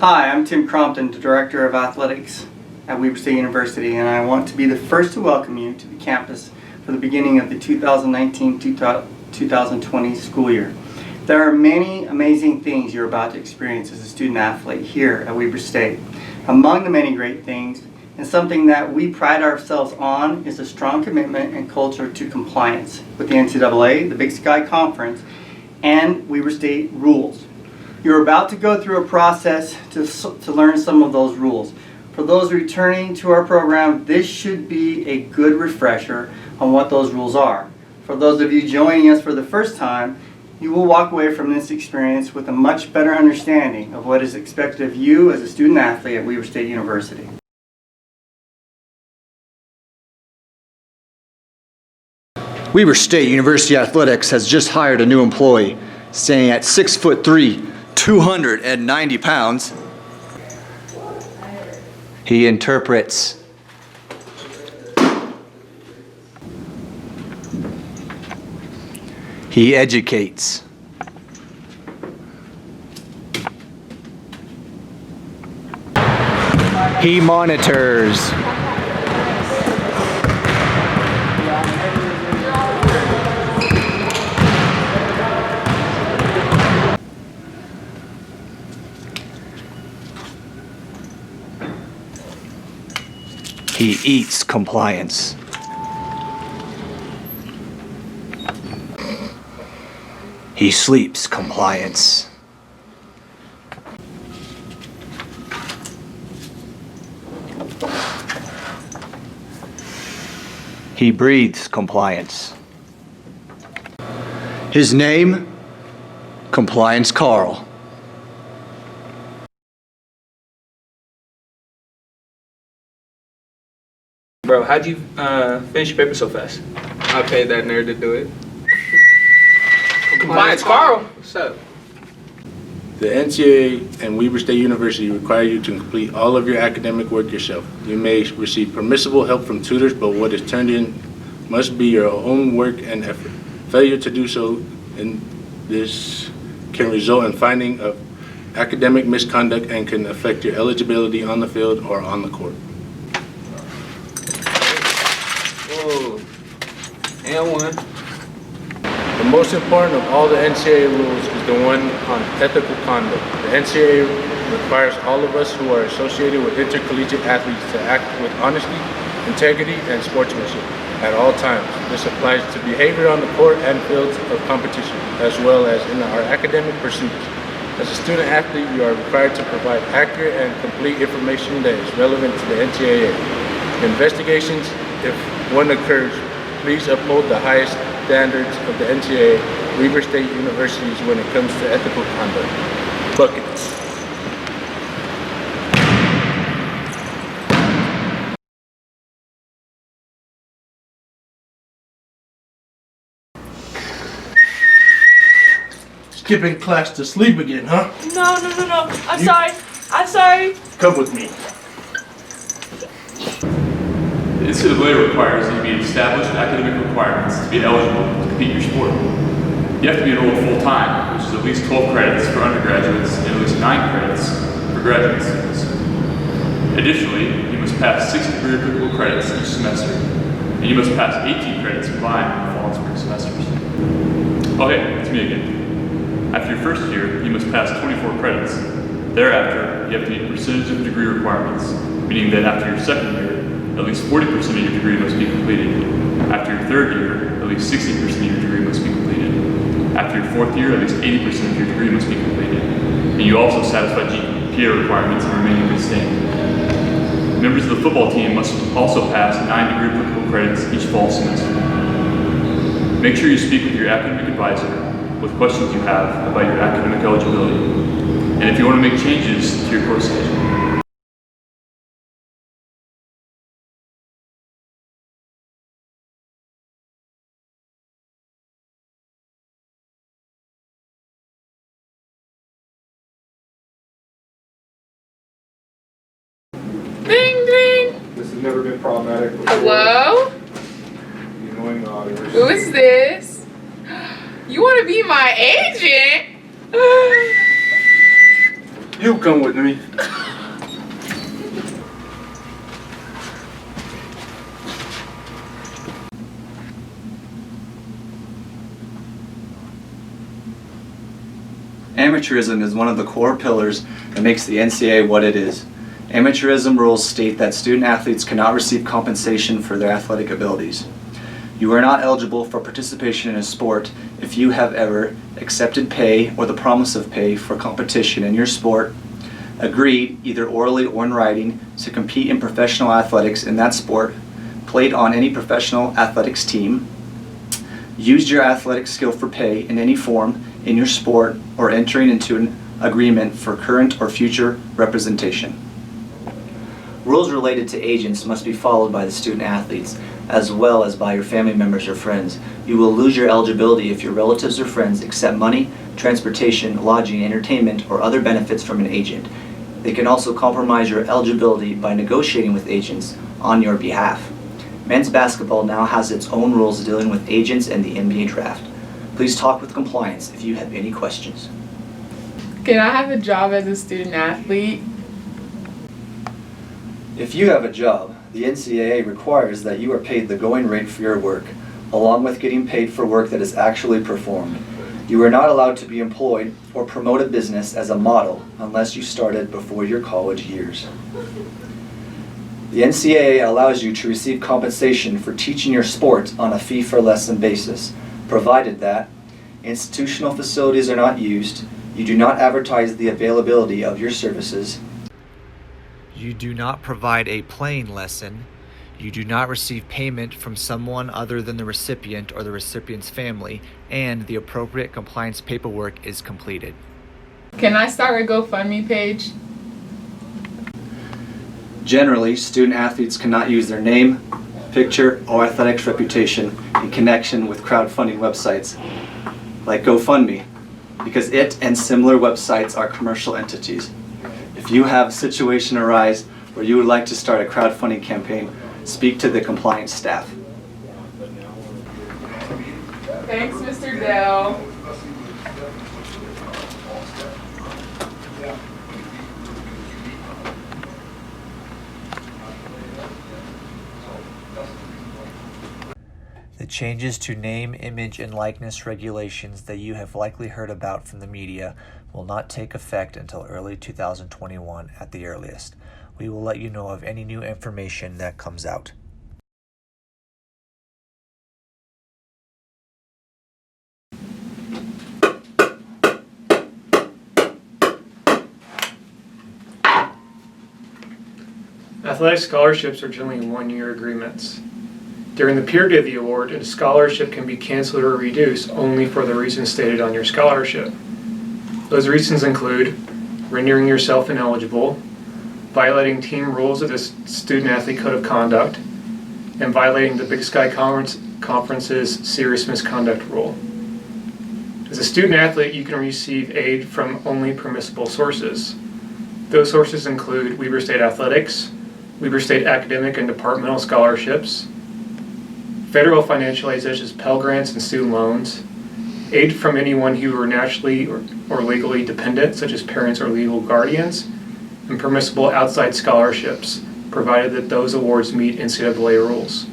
Hi, I'm Tim Crompton, the Director of Athletics at Weber State University, and I want to be the first to welcome you to the campus for the beginning of the 2019-2020 school year. There are many amazing things you're about to experience as a student athlete here at Weber State. Among the many great things, and something that we pride ourselves on, is a strong commitment and culture to compliance with the NCAA, the Big Sky Conference, and Weber State rules. You're about to go through a process to learn some of those rules. For those returning to our program, this should be a good refresher on what those rules are. For those of you joining us for the first time, you will walk away from this experience with a much better understanding of what is expected of you as a student athlete at Weber State University. Weber State University Athletics has just hired a new employee, standing at 6'3", 290 pounds. He interprets. He educates. He monitors. He eats compliance. He sleeps compliance. He breathes compliance. His name, Compliance Carl. Bro, how'd you finish your paper so fast? I paid that nerd to do it. Compliance Carl. What's up? The NCAA and Weber State University require you to complete all of your academic work yourself. You may receive permissible help from tutors, but what is turned in must be your own work and effort. Failure to do so in this can result in finding of academic misconduct and can affect your eligibility on the field or on the court. Whoa. And one. The most important of all the NCAA rules is the one on ethical conduct. The NCAA requires all of us who are associated with intercollegiate athletes to act with honesty, integrity, and sportsmanship at all times. This applies to behavior on the court and fields of competition, as well as in our academic pursuits. As a student athlete, you are required to provide accurate and complete information that is relevant to the NCAA. Investigations, if one occurs, please uphold the highest standards of the NCAA, Weber State Universities when it comes to ethical conduct. Buckets. Skipping class to sleep again, huh? No. I'm sorry. Come with me. The NCAA requires that you meet established academic requirements to be eligible to compete in your sport. You have to be enrolled full-time, which is at least 12 credits for undergraduates and at least 9 credits for graduate students. Additionally, you must pass 6 degree applicable credits each semester, and you must pass 18 credits combined in the fall and spring semesters. Okay, it's me again. After your first year, you must pass 24 credits. Thereafter, you have to meet percentage of degree requirements, meaning that after your second year, at least 40% of your degree must be completed. After your third year, at least 60% of your degree must be completed. After your fourth year, at least 80% of your degree must be completed. And you also satisfy GPA requirements and remain in good standing. Members of the football team must also pass 9 degree applicable credits each fall semester. Make sure you speak with your academic advisor with questions you have about your academic eligibility. And if you want to make changes to your course schedule. Ding ding. This has never been problematic before. Hello? The annoying auditors. Who is this? You want to be my agent? You You come with me. Amateurism is one of the core pillars that makes the NCAA what it is. Amateurism rules state that student athletes cannot receive compensation for their athletic abilities. You are not eligible for participation in a sport if you have ever accepted pay or the promise of pay for competition in your sport, agreed, either orally or in writing, to compete in professional athletics in that sport, played on any professional athletics team, used your athletic skill for pay in any form in your sport, or entering into an agreement for current or future representation. Rules related to agents must be followed by the student athletes, as well as by your family members or friends. You will lose your eligibility if your relatives or friends accept money, transportation, lodging, entertainment, or other benefits from an agent. They can also compromise your eligibility by negotiating with agents on your behalf. Men's basketball now has its own rules dealing with agents and the NBA draft. Please talk with compliance if you have any questions. Can I have a job as a student athlete? If you have a job, the NCAA requires that you are paid the going rate for your work, along with getting paid for work that is actually performed. You are not allowed to be employed or promote a business as a model unless you started before your college years. The NCAA allows you to receive compensation for teaching your sport on a fee-for-lesson basis, provided that institutional facilities are not used, you do not advertise the availability of your services, you do not provide a playing lesson, you do not receive payment from someone other than the recipient or the recipient's family, and the appropriate compliance paperwork is completed. Can I start a GoFundMe page? Generally, student athletes cannot use their name, picture, or athletics reputation in connection with crowdfunding websites like GoFundMe, because it and similar websites are commercial entities. If you have a situation arise where you would like to start a crowdfunding campaign, speak to the compliance staff. Thanks, Mr. Dell. The changes to name, image, and likeness regulations that you have likely heard about from the media will not take effect until early 2021 at the earliest. We will let you know of any new information that comes out. Athletic scholarships are generally one-year agreements. During the period of the award, a scholarship can be canceled or reduced only for the reasons stated on your scholarship. Those reasons include rendering yourself ineligible, violating team rules of the Student-Athlete Code of Conduct, and violating the Big Sky Conference's serious misconduct rule. As a student athlete, you can receive aid from only permissible sources. Those sources include Weber State Athletics, Weber State academic and departmental scholarships, federal financial aid such as Pell Grants and student loans, aid from anyone who are naturally or legally dependent, such as parents or legal guardians, and permissible outside scholarships, provided that those awards meet NCAA rules.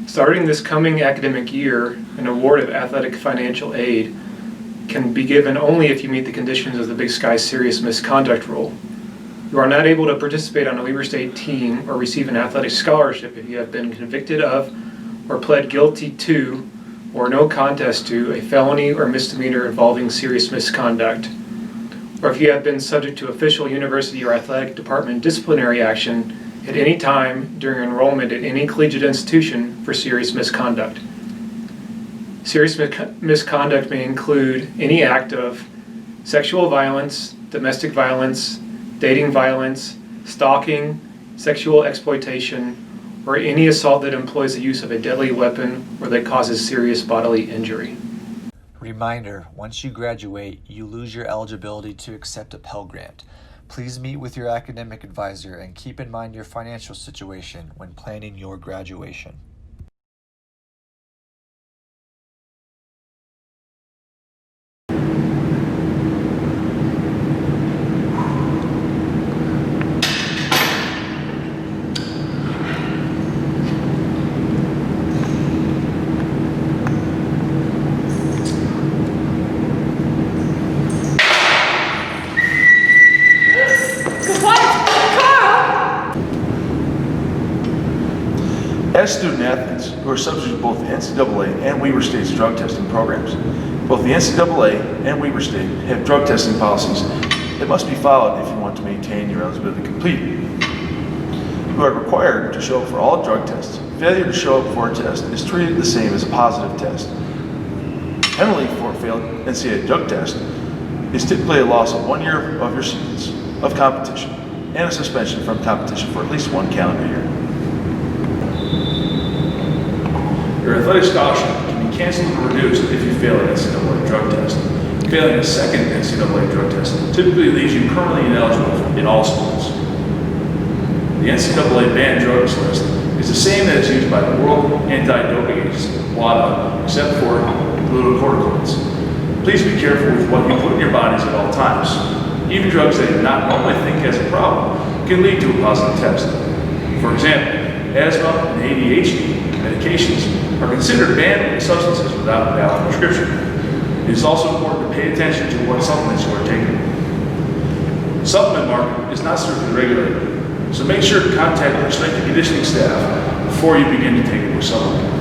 Starting this coming academic year, an award of athletic financial aid can be given only if you meet the conditions of the Big Sky Serious Misconduct Rule. You are not able to participate on a Weber State team or receive an athletic scholarship if you have been convicted of or pled guilty to or no contest to a felony or misdemeanor involving serious misconduct, or if you have been subject to official university or athletic department disciplinary action at any time during enrollment at any collegiate institution for serious misconduct. Serious misconduct may include any act of sexual violence, domestic violence, dating violence, stalking, sexual exploitation, or any assault that employs the use of a deadly weapon or that causes serious bodily injury. Reminder, once you graduate, you lose your eligibility to accept a Pell Grant. Please meet with your academic advisor and keep in mind your financial situation when planning your graduation. as student athletes who are subject to both the NCAA and Weber State's drug testing programs. Both the NCAA and Weber State have drug testing policies that must be followed if you want to maintain your eligibility to compete. You are required to show up for all drug tests. Failure to show up for a test is treated the same as a positive test. Penalty for a failed NCAA drug test is typically a loss of 1 year of your seasons of competition and a suspension from competition for at least 1 calendar year. Your athletic scholarship can be canceled or reduced if you fail an NCAA drug test. Failing a second NCAA drug test typically leaves you permanently ineligible in all sports. The NCAA banned drugs list is the same that is used by the World Anti-Doping Agency, WADA, except for glucocorticoids. Please be careful with what you put in your bodies at all times. Even drugs that you not normally think has a problem can lead to a positive test. For example, asthma and ADHD medications are considered banned substances without a valid prescription. It is also important to pay attention to what supplements you are taking. The supplement market is not strictly regulated, so make sure to contact your strength and conditioning staff before you begin to take your supplement.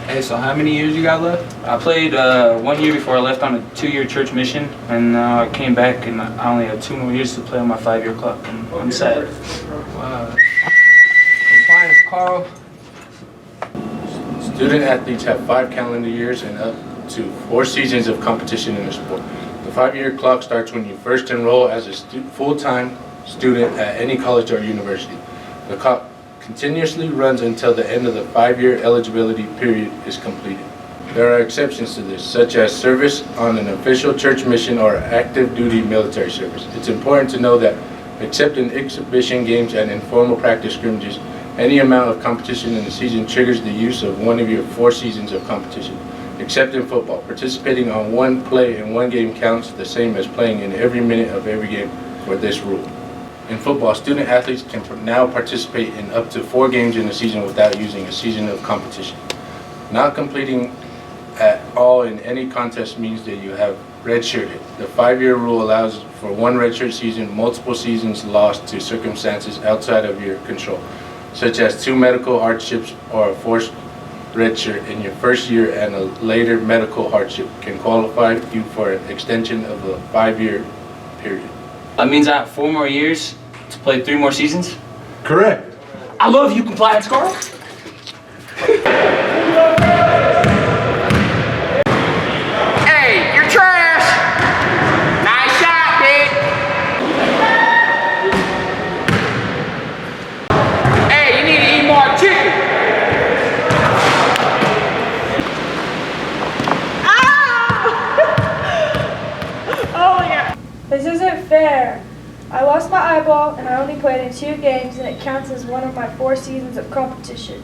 Hey, so how many years you got left? I played 1 year before I left on a 2-year church mission, and I came back and I only had 2 more years to play on my 5-year clock, and I'm sad. Wow. Compliance, Carl. Student athletes have 5 calendar years and up to 4 seasons of competition in the sport. The 5-year clock starts when you first enroll as a full-time student at any college or university. The clock continuously runs until the end of the 5-year eligibility period is completed. There are exceptions to this, such as service on an official church mission or active duty military service. It's important to know that, except in exhibition games and informal practice scrimmages, any amount of competition in the season triggers the use of one of your 4 seasons of competition. Except in football, participating on 1 play in 1 game counts the same as playing in every minute of every game for this rule. In football, student athletes can now participate in up to 4 games in a season without using a season of competition. Not completing at all in any contest means that you have redshirted. The 5-year rule allows for 1 redshirt season, multiple seasons lost to circumstances outside of your control, such as 2 medical hardships or a forced redshirt in your first year, and a later medical hardship can qualify you for an extension of the 5-year period. That means I have 4 more years to play 3 more seasons? Correct. I love you, Compliance, Carl. Hey, you're trash! Nice shot, big! Hey, you need to eat more chicken! This isn't fair. I lost my eyeball and I only played in 2 games and it counts as one of my 4 seasons of competition.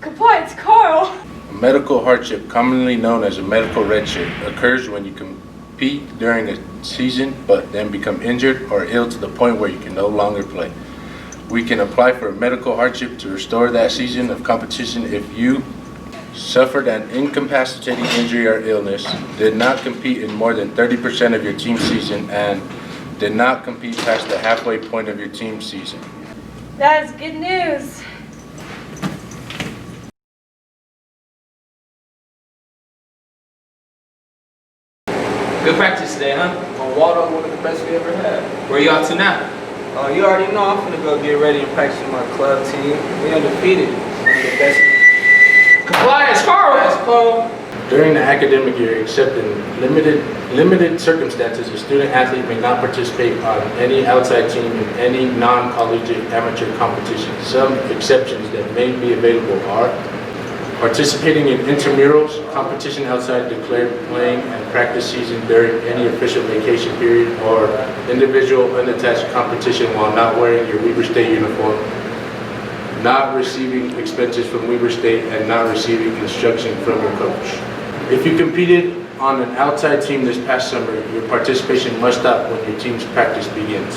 Compliance, Carl! A medical hardship, commonly known as a medical redshirt, occurs when you compete during a season but then become injured or ill to the point where you can no longer play. We can apply for a medical hardship to restore that season of competition if you suffered an incapacitating injury or illness, did not compete in more than 30% of your team season, and did not compete past the halfway point of your team season. That is good news. Good practice today, huh? On water, one of the best we ever had. Where you off to now? You already know I'm gonna go get ready and practice with my club team. We undefeated. One of the best. Compliance, Carl! During the academic year, except in limited circumstances, a student athlete may not participate on any outside team in any non-collegiate amateur competition. Some exceptions that may be available are participating in intramurals, competition outside declared playing and practice season during any official vacation period, or individual unattached competition while not wearing your Weber State uniform, not receiving expenses from Weber State, and not receiving instruction from your coach. If you competed on an outside team this past summer, your participation must stop when your team's practice begins.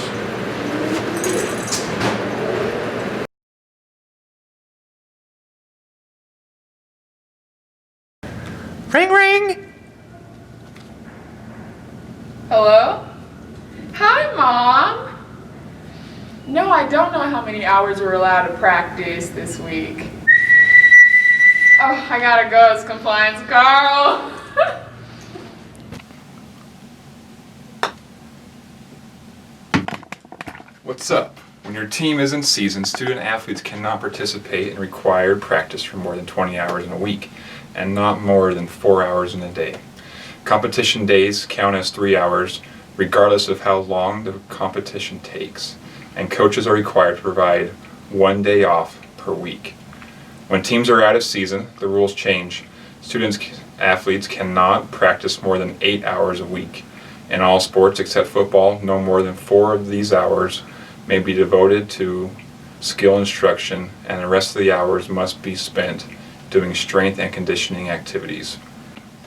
Ring ring! Hello? Mom. No, I don't know how many hours we're allowed to practice this week. Oh, I gotta go. It's compliance, Carl. What's up? When your team is in season, student athletes cannot participate in required practice for more than 20 hours in a week and not more than 4 hours in a day. Competition days count as 3 hours regardless of how long the competition takes, and coaches are required to provide 1 day off per week. When teams are out of season, the rules change. Athletes cannot practice more than 8 hours a week. In all sports except football, no more than 4 of these hours may be devoted to skill instruction, and the rest of the hours must be spent doing strength and conditioning activities.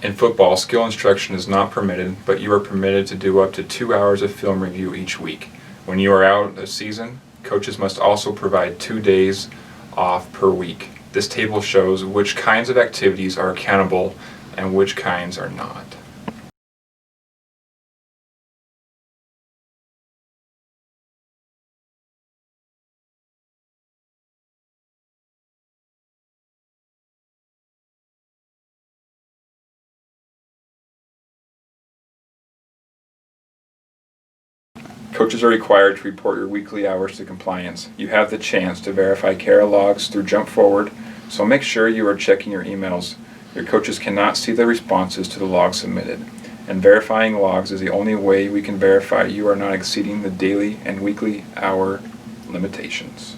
In football, skill instruction is not permitted, but you are permitted to do up to 2 hours of film review each week. When you are out of season, coaches must also provide 2 days off per week. This table shows which kinds of activities are accountable and which kinds are not. Coaches are required to report your weekly hours to compliance. You have the chance to verify CARA logs through Jump Forward, so make sure you are checking your emails. Your coaches cannot see the responses to the logs submitted, and verifying logs is the only way we can verify you are not exceeding the daily and weekly hour limitations.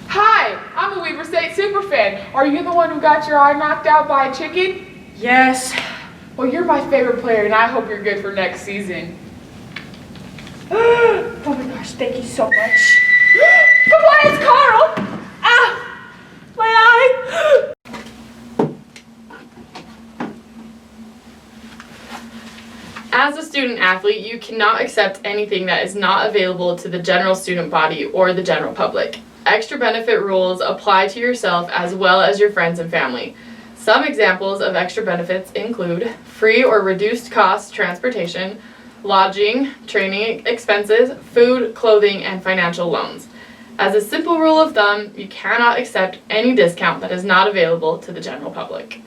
Hi, I'm a Weber State superfan. Are you the one who got your eye knocked out by a chicken? Yes. Well, you're my favorite player, and I hope you're good for next season. Oh my gosh, thank you so much. Compliance, Carl! Ah! My eye! As a student athlete, you cannot accept anything that is not available to the general student body or the general public. Extra benefit rules apply to yourself as well as your friends and family. Some examples of extra benefits include free or reduced cost transportation, lodging, training expenses, food, clothing, and financial loans. As a simple rule of thumb, you cannot accept any discount that is not available to the general public.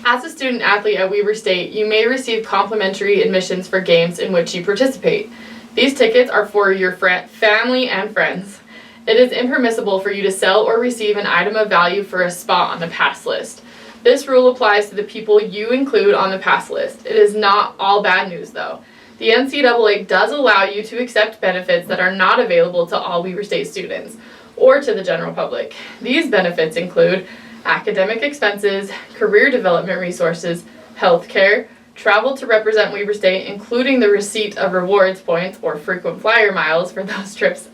As a student athlete at Weber State, you may receive complimentary admissions for games in which you participate. These tickets are for your family and friends. It is impermissible for you to sell or receive an item of value for a spot on the pass list. This rule applies to the people you include on the pass list. It is not all bad news though. The NCAA does allow you to accept benefits that are not available to all Weber State students or to the general public. These benefits include academic expenses, career development resources, health care, travel to represent Weber State, including the receipt of rewards points or frequent flyer miles for those trips,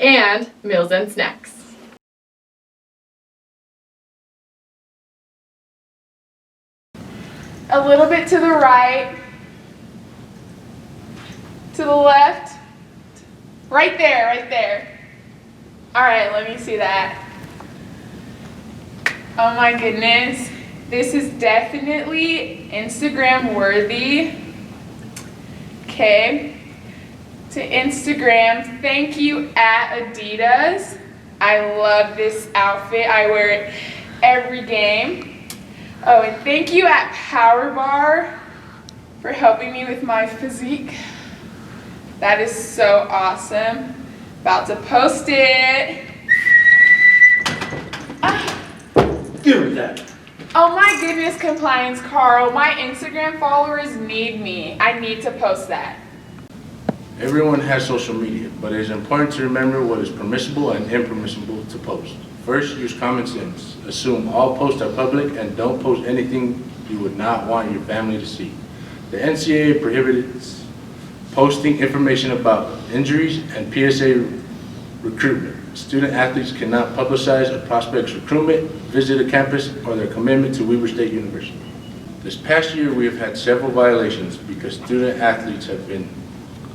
and meals and snacks. A little bit to the right, to the left, right there, right there. All right, let me see that. Oh my goodness, this is definitely Instagram worthy. Okay, to Instagram, thank you at Adidas. I love this outfit, I wear it every game. Oh, and thank you at Power Bar for helping me with my physique. That is so awesome. About to post it. Give me that. Oh my goodness, Compliance Carl. My Instagram followers need me. I need to post that. Everyone has social media, but it is important to remember what is permissible and impermissible to post. First, use common sense. Assume all posts are public and don't post anything you would not want your family to see. The NCAA prohibits posting information about injuries and PSA recruitment. Student athletes cannot publicize a prospect's recruitment, visit a campus, or their commitment to Weber State University. This past year, we have had several violations because student athletes have been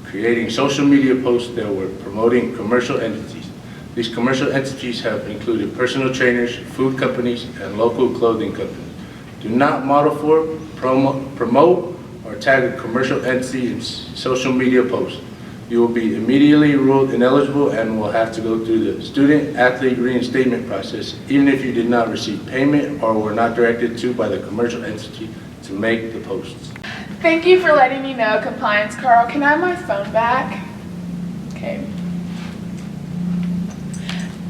creating social media posts that were promoting commercial entities. These commercial entities have included personal trainers, food companies, and local clothing companies. Do not model for, promote, or tag a commercial entity in social media posts. You will be immediately ruled ineligible and will have to go through the student-athlete reinstatement process, even if you did not receive payment or were not directed to by the commercial entity to make the posts. Thank you for letting me know, Compliance Carl. Can I have my phone back? Okay.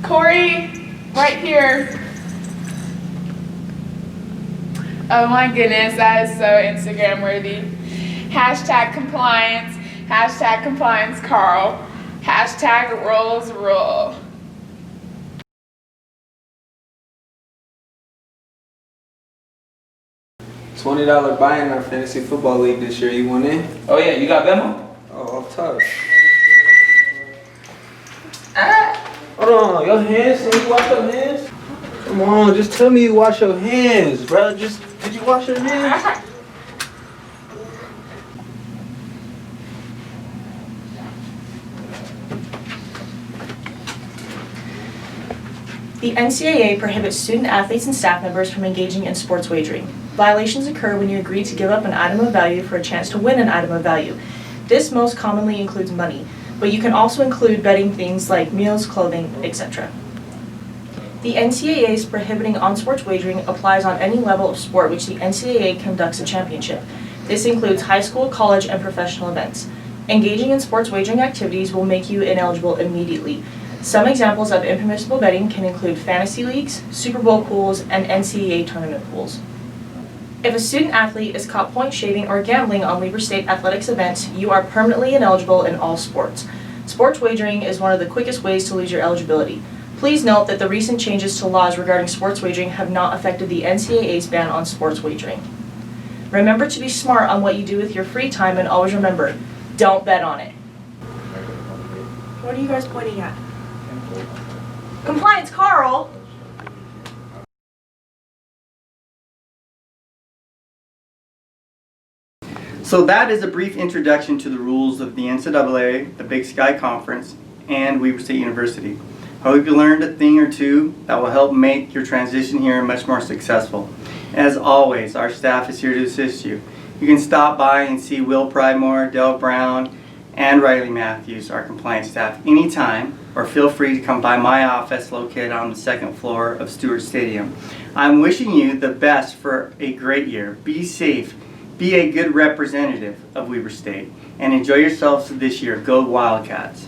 Corey, right here. Oh my goodness, that is so Instagram worthy. #compliance, #compliance Carl, #rolls rule. $20 buy in our fantasy football league this year. You want in? Oh yeah, you got Venmo? Oh, off top. Hold on, your hands. Can you wash your hands? Come on, just tell me you wash your hands, bro. Did you wash your hands? The NCAA prohibits student athletes and staff members from engaging in sports wagering. Violations occur when you agree to give up an item of value for a chance to win an item of value. This most commonly includes money, but you can also include betting things like meals, clothing, etc. The NCAA's prohibiting on-sports wagering applies on any level of sport which the NCAA conducts a championship. This includes high school, college, and professional events. Engaging in sports wagering activities will make you ineligible immediately. Some examples of impermissible betting can include fantasy leagues, Super Bowl pools, and NCAA tournament pools. If a student athlete is caught point shaving or gambling on Weber State athletics events, you are permanently ineligible in all sports. Sports wagering is one of the quickest ways to lose your eligibility. Please note that the recent changes to laws regarding sports wagering have not affected the NCAA's ban on sports wagering. Remember to be smart on what you do with your free time, and always remember, don't bet on it. What are you guys pointing at? Compliance Carl! So that is a brief introduction to the rules of the NCAA, the Big Sky Conference, and Weber State University. I hope you learned a thing or two that will help make your transition here much more successful. As always, our staff is here to assist you. You can stop by and see Will Pridemore, Dell Brown, and Riley Matthews, our compliance staff, anytime, or feel free to come by my office located on the second floor of Stewart Stadium. I'm wishing you the best for a great year. Be safe, be a good representative of Weber State, and enjoy yourselves this year. Go Wildcats!